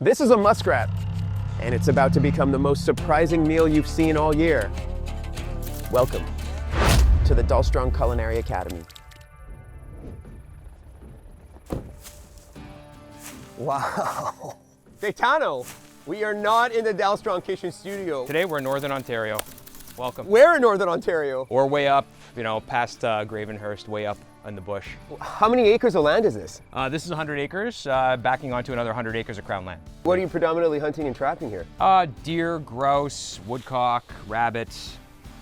This is a muskrat, and it's about to become the most surprising meal you've seen all year. Welcome to the Dalstrong Culinary Academy. Wow. Gaetano, we are not in the Dalstrong Kitchen studio. Today we're in Northern Ontario. Welcome. Where in Northern Ontario? Or way up, past Gravenhurst, way up in the bush. How many acres of land is this? This is 100 acres, backing onto another 100 acres of crown land. What are you predominantly hunting and trapping here? Deer, grouse, woodcock, rabbits.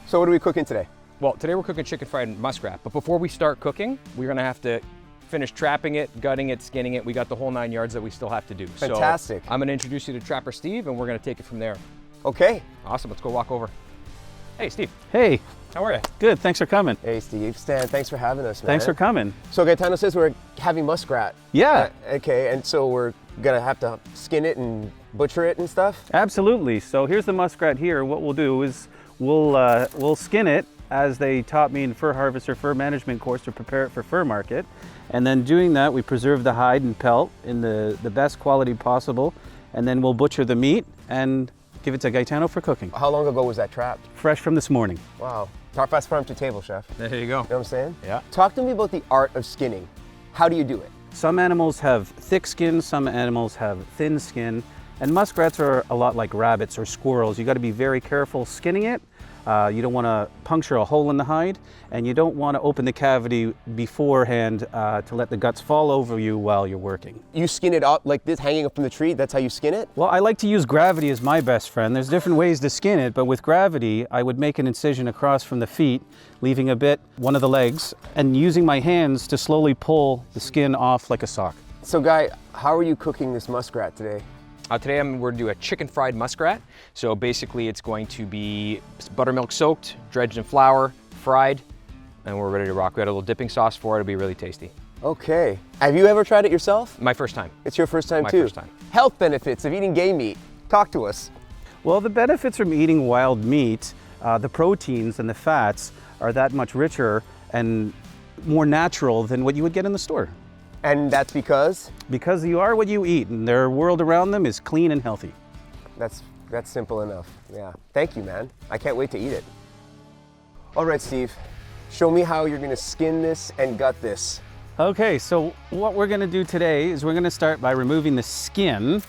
So what are we cooking today? Well, today we're cooking chicken fried muskrat, but before we start cooking, we're gonna have to finish trapping it, gutting it, skinning it. We got the whole 9 yards that we still have to do. Fantastic. So I'm gonna introduce you to Trapper Steve, and we're gonna take it from there. Okay. Awesome, let's go walk over. Hey, Steve. Hey, how are you? good, thanks for coming. Hey, Steve. Stan, thanks for having us, man. Thanks for coming. So Gaetano says we're having muskrat. Yeah. Okay, and so we're gonna have to skin it and butcher it and stuff? Absolutely. So here's the muskrat here. What we'll do is we'll skin it as they taught me in fur harvester fur management course to prepare it for fur market. And then doing that, we preserve the hide and pelt in the best quality possible. And then we'll butcher the meat and give it to Gaetano for cooking. How long ago was that trapped? Fresh from this morning. Wow. Fast farm to table, chef. There you go. You know what I'm saying? Yeah. Talk to me about the art of skinning. How do you do it? Some animals have thick skin, some animals have thin skin. And muskrats are a lot like rabbits or squirrels. You got to be very careful skinning it. You don't want to puncture a hole in the hide, and you don't want to open the cavity beforehand to let the guts fall over you while you're working. You skin it up like this, hanging up from the tree? That's how you skin it? Well, I like to use gravity as my best friend. There's different ways to skin it, but with gravity, I would make an incision across from the feet, leaving a bit, one of the legs, and using my hands to slowly pull the skin off like a sock. So Guy, how are you cooking this muskrat today? Today we're gonna do a chicken fried muskrat. So basically it's going to be buttermilk soaked, dredged in flour, fried, and we're ready to rock. We got a little dipping sauce for it. It'll be really tasty. Okay. Have you ever tried it yourself? My first time. It's your first time My too? first time. Health benefits of eating game meat. Talk to us. Well, the benefits from eating wild meat, the proteins and the fats are that much richer and more natural than what you would get in the store. And that's because? Because you are what you eat, and their world around them is clean and healthy. That's simple enough. Yeah. Thank you, man. I can't wait to eat it. All right, Steve. Show me how you're gonna skin this and gut this. Okay, so what we're gonna do today is we're gonna start by removing the skin,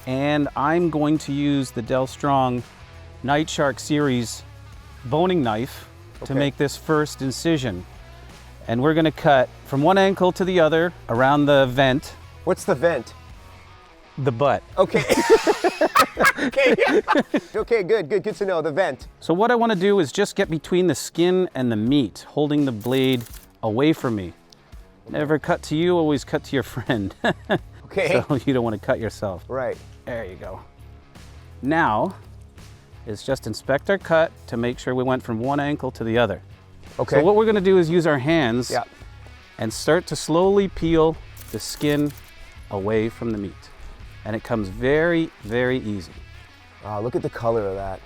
and I'm going to use the Dalstrong Night Shark series boning knife to make this first incision. And we're gonna cut from one ankle to the other around the vent. What's the vent? The butt. Okay. Okay. Okay, good to know, the vent. So what I wanna do is just get between the skin and the meat, holding the blade away from me. Never cut to you, always cut to your friend. Okay. So you don't wanna cut yourself. Right. There you go. Now, is just inspect our cut to make sure we went from one ankle to the other. Okay. So what we're gonna do is use our hands Yeah. and start to slowly peel the skin away from the meat. And it comes very, very easy. Wow, look at the color of that.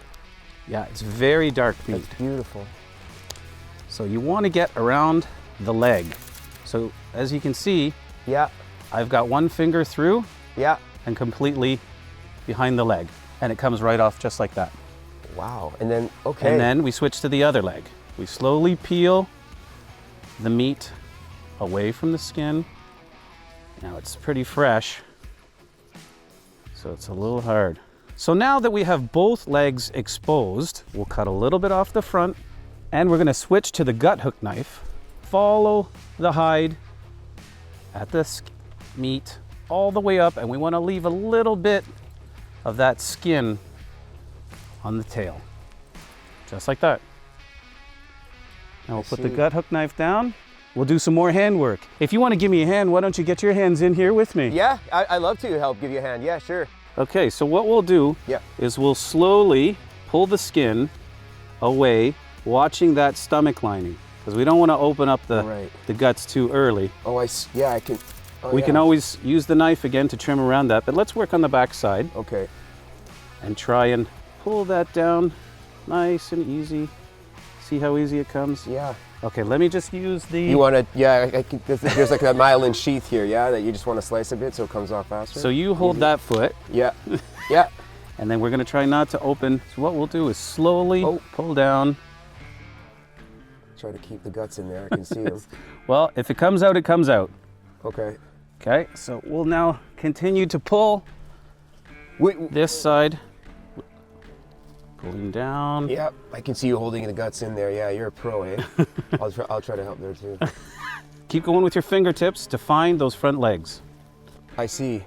Yeah, it's very dark meat. That's beautiful. So you wanna get around the leg. So as you can see, Yeah. I've got one finger through Yeah. and completely behind the leg. And it comes right off just like that. Wow. And then, okay. And then we switch to the other leg. We slowly peel the meat away from the skin. Now it's pretty fresh, so it's a little hard. So now that we have both legs exposed, we'll cut a little bit off the front, and we're gonna switch to the gut hook knife. Follow the hide at the meat all the way up, and we wanna leave a little bit of that skin on the tail, just like that. Now we'll put the gut hook knife down. We'll do some more hand work. If you want to give me a hand, why don't you get your hands in here with me? Yeah, I love to help give you a hand. Yeah, sure. Okay, so what we'll do is we'll slowly pull the skin away, watching that stomach lining, because we don't want to open up the guts too early. Oh, yeah, I can. Oh, we can always use the knife again to trim around that, but let's work on the back side. Okay. And try and pull that down nice and easy. See how easy it comes? Yeah. Okay, let me just use the... You want to, yeah, there's like that myelin sheath here, yeah, that you just want to slice a bit so it comes off faster? So you hold that foot. Yeah, yeah. And then we're gonna try not to open. So what we'll do is slowly pull down. Try to keep the guts in there, I can see them. Well, if it comes out, it comes out. Okay. Okay, so we'll now continue to pull this side. Pulling down. Yeah, I can see you holding the guts in there. Yeah, you're a pro, eh? I'll try to help there too. Keep going with your fingertips to find those front legs. I see.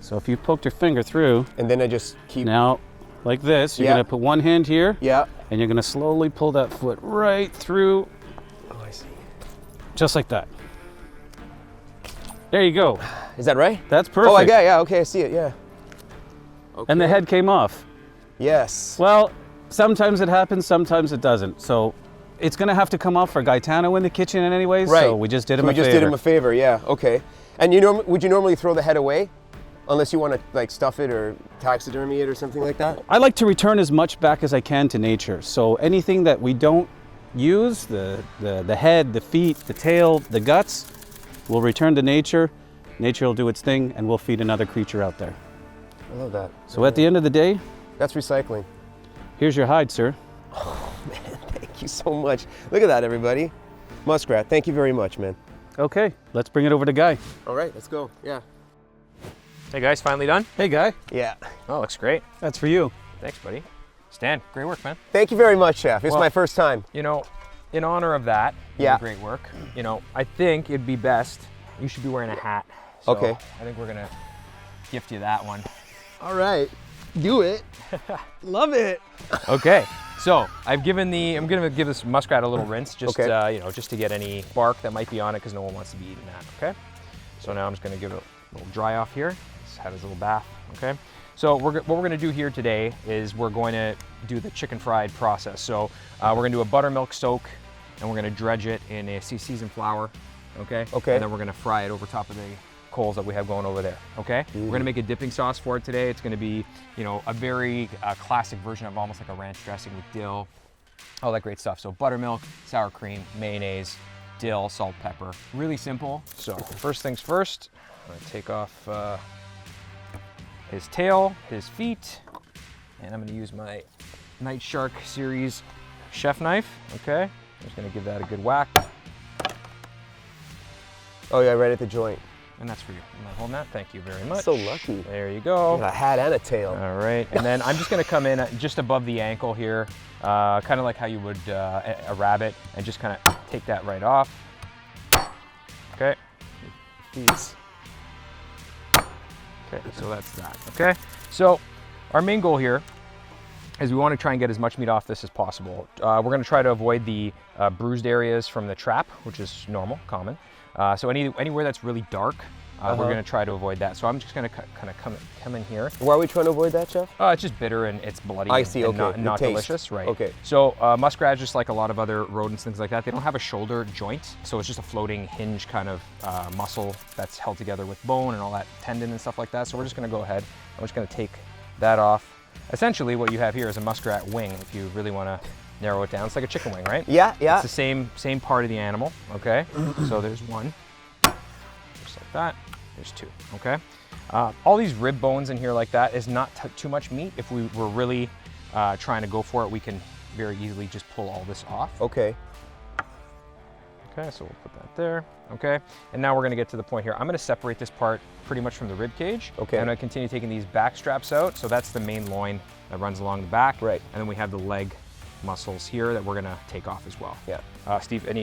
So if you poked your finger through, and then I just keep... Now, like this, you're gonna put one hand here. Yeah. And you're gonna slowly pull that foot right through. Oh, I see. Just like that. There you go. Is that right? That's perfect. Oh, I got it. Yeah, okay, I see it, yeah. Okay. And the head came off. Yes. Well, sometimes it happens, sometimes it doesn't. So it's gonna have to come off for Gaetano in the kitchen anyways. Right. So we just did him a favor. We just did him a favor, yeah, okay. And would you normally throw the head away? Unless you want to like stuff it or taxidermy it or something like that? I like to return as much back as I can to nature. So anything that we don't use, the head, the feet, the tail, the guts, we'll return to nature. Nature will do its thing and we'll feed another creature out there. I love that. So at the end of the day, that's recycling. Here's your hide, sir. Oh man, thank you so much. Look at that, everybody. Muskrat, thank you very much, man. Okay, let's bring it over to Guy. All right, let's go, yeah. Hey guys, finally done? Hey Guy. Yeah. Oh, looks great. That's for you. Thanks, buddy. Stan, great work, man. Thank you very much, Chef. It's my first time. You know, in honor of that, great work. You know, I think it'd be best, you should be wearing a hat. So okay. I think we're gonna gift you that one. All right, do it. Love it. Okay, so I'm gonna give this muskrat a little rinse, just you know, just to get any bark that might be on it, because no one wants to be eating that. Okay. So now I'm just gonna give it a little dry off here. Just have his little bath. Okay. So what we're gonna do here today is we're going to do the chicken fried process. So we're gonna do a buttermilk soak, and we're gonna dredge it in a seasoned flour. Okay. Okay. And then we're gonna fry it over top of the coals that we have going over there, okay? We're gonna make a dipping sauce for it today. It's gonna be, you know, a very classic version of almost like a ranch dressing with dill, all that great stuff. So buttermilk, sour cream, mayonnaise, dill, salt, pepper. Really simple. So first things first, I'm gonna take off his tail, his feet, and I'm gonna use my Night Shark series chef knife, okay? I'm just gonna give that a good whack. Oh yeah, right at the joint. And that's for you. Am I holding that? Thank you very much. So lucky. There you go. A hat and a tail. All right, and then I'm just gonna come in just above the ankle here, kind of like how you would a rabbit, and just kind of take that right off. Okay. Jeez. Okay, so that's that. Okay, so our main goal here is we want to try and get as much meat off this as possible. We're going to try to avoid the bruised areas from the trap, which is normal, common. So anywhere that's really dark, we're going to try to avoid that. So I'm just going to kind of come in here. Why are we trying to avoid that, Chef? It's just bitter and it's bloody. I see, and okay. not delicious, right? Okay. So muskrat, just like a lot of other rodents, things like that, they don't have a shoulder joint. So it's just a floating hinge kind of muscle that's held together with bone and all that tendon and stuff like that. So we're just going to go ahead. I'm just going to take that off. Essentially, what you have here is a muskrat wing, if you really want to narrow it down. It's like a chicken wing, right? Yeah, yeah. It's the same part of the animal, okay? So there's one, just like that. There's two, okay? All these rib bones in here like that is not too much meat. If we were really trying to go for it, we can very easily just pull all this off. Okay. Okay, so we'll put that there, okay? And now we're gonna get to the point here. I'm gonna separate this part pretty much from the rib cage. Okay. I'm gonna continue taking these back straps out. So that's the main loin that runs along the back. Right. And then we have the leg muscles here that we're gonna take off as well. Yeah. Steve, that's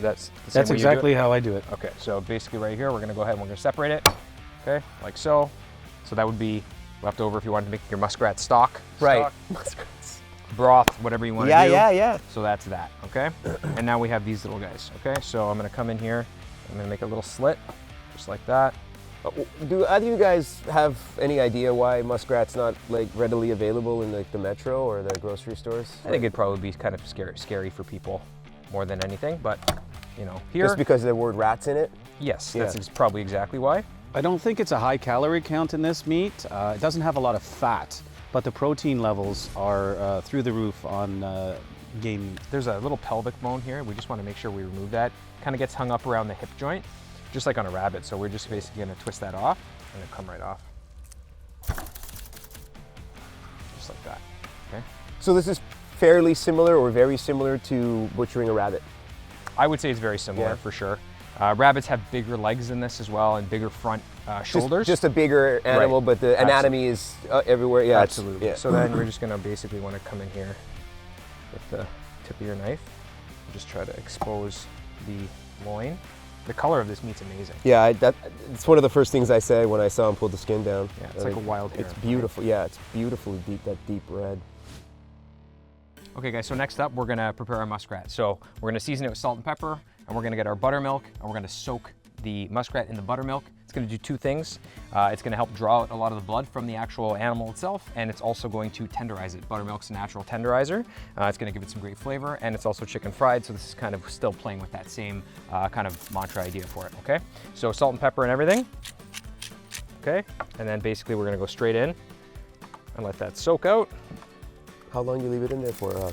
the same That's way you do exactly it? how I do it. Okay, so basically right here, we're gonna go ahead and we're gonna separate it, okay, like so. So that would be left over if you wanted to make your muskrat stock. Right. Muskrats. Broth, whatever you want to do. Yeah. So that's that, okay? And now we have these little guys, okay? So I'm gonna come in here, I'm gonna make a little slit, just like that. Do either of you guys have any idea why muskrat's not like readily available in like the metro or the grocery stores? I think it'd probably be kind of scary for people more than anything, but you know, here. Just because of the word rats in it? Yes, Yeah. that's probably exactly why. I don't think it's a high calorie count in this meat. It doesn't have a lot of fat, but the protein levels are through the roof on game meat. There's a little pelvic bone here. We just want to make sure we remove that. Kind of gets hung up around the hip joint, just like on a rabbit. So we're just basically going to twist that off and it'll come right off. Just like that, okay? So this is fairly similar or very similar to butchering a rabbit? I would say it's very similar, for sure. Rabbits have bigger legs than this as well and bigger front shoulders. Just a bigger animal, but the anatomy is everywhere. Yeah, absolutely. So then we're just gonna basically want to come in here with the tip of your knife. Just try to expose the loin. The color of this meat's amazing. Yeah, it's one of the first things I said when I saw him pull the skin down. Yeah, it's like a wild hair. It's beautiful. Right? Yeah, it's beautifully deep, that deep red. Okay guys, so next up we're gonna prepare our muskrat. So we're gonna season it with salt and pepper, and we're gonna get our buttermilk, and we're gonna soak the muskrat in the buttermilk. It's gonna do two things. It's gonna help draw out a lot of the blood from the actual animal itself, and it's also going to tenderize it. Buttermilk's a natural tenderizer. It's gonna give it some great flavor, and it's also chicken fried, so this is kind of still playing with that same kind of mantra idea for it, okay? So salt and pepper and everything, okay? And then basically we're gonna go straight in and let that soak out. How long do you leave it in there for?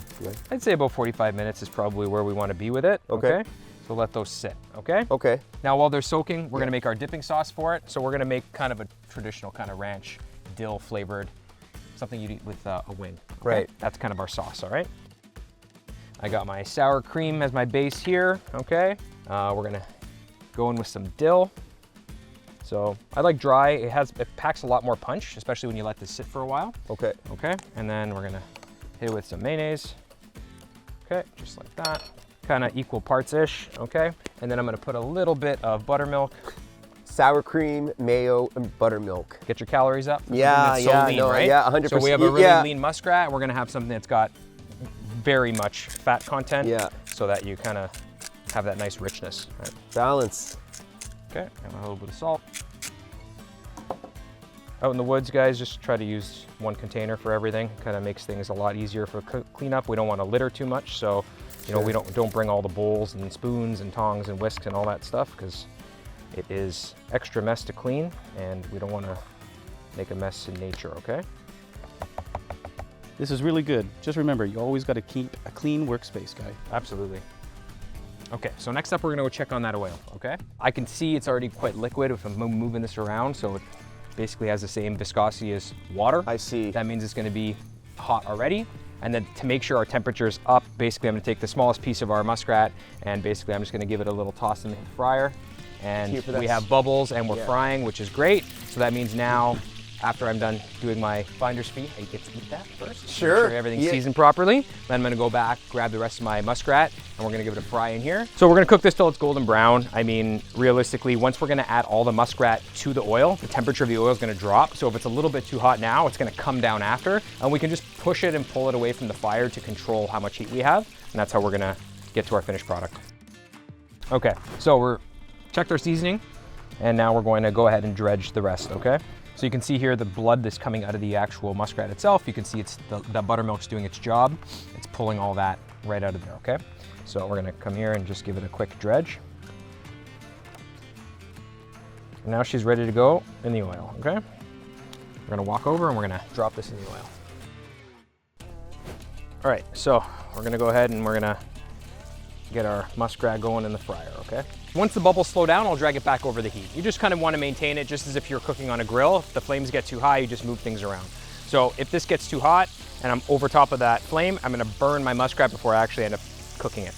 I'd say about 45 minutes is probably where we want to be with it. Okay. So let those sit, okay? Okay. Now while they're soaking, we're gonna make our dipping sauce for it. So we're gonna make kind of a traditional kind of ranch, dill flavored, something you'd eat with a wing. Okay? Right. That's kind of our sauce, all right? I got my sour cream as my base here, okay? We're gonna go in with some dill. So I like dry, it packs a lot more punch, especially when you let this sit for a while. Okay. Okay, and then we're gonna hit it with some mayonnaise. Okay, just like that. Kind of equal parts-ish, okay? And then I'm gonna put a little bit of buttermilk. Sour cream, mayo, and buttermilk. Get your calories up. Yeah, it's yeah, lean, no, right? yeah, 100%. So we have a really lean muskrat, and we're gonna have something that's got very much fat content. Yeah. So that you kind of have that nice richness. Right? Balance. Okay, and a little bit of salt. Out in the woods, guys, just try to use one container for everything. Kind of makes things a lot easier for cleanup. We don't want to litter too much, so you know we don't bring all the bowls and spoons and tongs and whisks and all that stuff because it is extra mess to clean, and we don't want to make a mess in nature. Okay. This is really good. Just remember, you always got to keep a clean workspace, guy. Absolutely. Okay, so next up we're gonna go check on that oil, okay? I can see it's already quite liquid if I'm moving this around, so it basically has the same viscosity as water. I see. That means it's gonna be hot already. And then to make sure our temperature is up, basically I'm gonna take the smallest piece of our muskrat and basically I'm just gonna give it a little toss in the fryer. And we have bubbles and we're frying, which is great. So that means now, after I'm done doing my finder's fee, I get to eat that first. Sure. Make sure everything's seasoned properly. Then I'm gonna go back, grab the rest of my muskrat, and we're gonna give it a fry in here. So we're gonna cook this till it's golden brown. I mean, realistically, once we're gonna add all the muskrat to the oil, the temperature of the oil is gonna drop. So if it's a little bit too hot now, it's gonna come down after, and we can just push it and pull it away from the fire to control how much heat we have. And that's how we're gonna get to our finished product. Okay, so we're checked our seasoning, and now we're going to go ahead and dredge the rest, okay? So you can see here the blood that's coming out of the actual muskrat itself. You can see it's the buttermilk's doing its job. It's pulling all that right out of there, okay? So we're gonna come here and just give it a quick dredge. And now she's ready to go in the oil, okay? We're gonna walk over and we're gonna drop this in the oil. All right, so we're gonna go ahead and we're gonna get our muskrat going in the fryer, okay? Once the bubbles slow down, I'll drag it back over the heat. You just kind of want to maintain it just as if you're cooking on a grill. If the flames get too high, you just move things around. So if this gets too hot and I'm over top of that flame, I'm gonna burn my muskrat before I actually end up cooking it.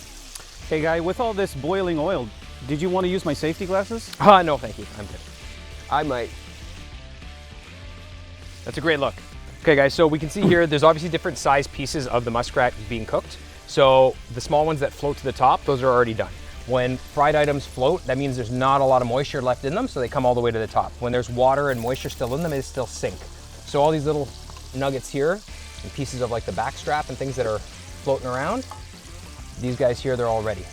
Hey guy, with all this boiling oil, did you want to use my safety glasses? No, thank you, I'm good. I might. That's a great look. Okay guys, so we can see here, there's obviously different size pieces of the muskrat being cooked. So the small ones that float to the top, those are already done. When fried items float, that means there's not a lot of moisture left in them, so they come all the way to the top. When there's water and moisture still in them, they still sink. So all these little nuggets here, and pieces of like the back strap and things that are floating around, these guys here, they're all ready.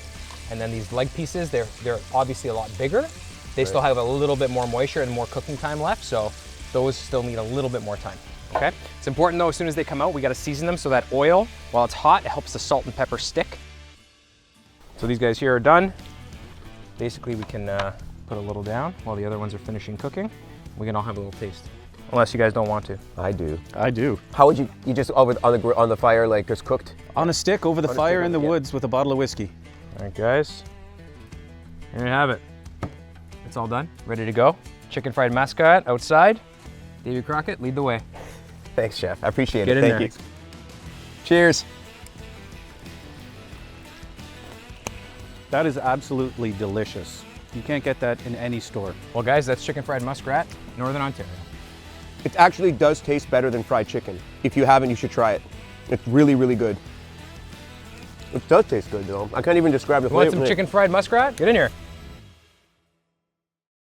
And then these leg pieces, they're obviously a lot bigger. They still have a little bit more moisture and more cooking time left, so those still need a little bit more time, okay? It's important though, as soon as they come out, we gotta season them so that oil, while it's hot, it helps the salt and pepper stick. So these guys here are done. Basically, we can put a little down while the other ones are finishing cooking. We can all have a little taste. Unless you guys don't want to. I do. I do. How would you just on the fire like just cooked? On a stick over the On a fire stick, in the yeah. woods with a bottle of whiskey. All right, guys. There you have it. It's all done. Ready to go. Chicken fried muskrat outside. Davy Crockett, lead the way. Thanks, chef. I appreciate Get it. in Thank there. you. Cheers. That is absolutely delicious. You can't get that in any store. Well, guys, that's chicken fried muskrat, Northern Ontario. It actually does taste better than fried chicken. If you haven't, you should try it. It's really, really good. It does taste good, though. I can't even describe the You want flavor. some chicken fried muskrat? Get in here.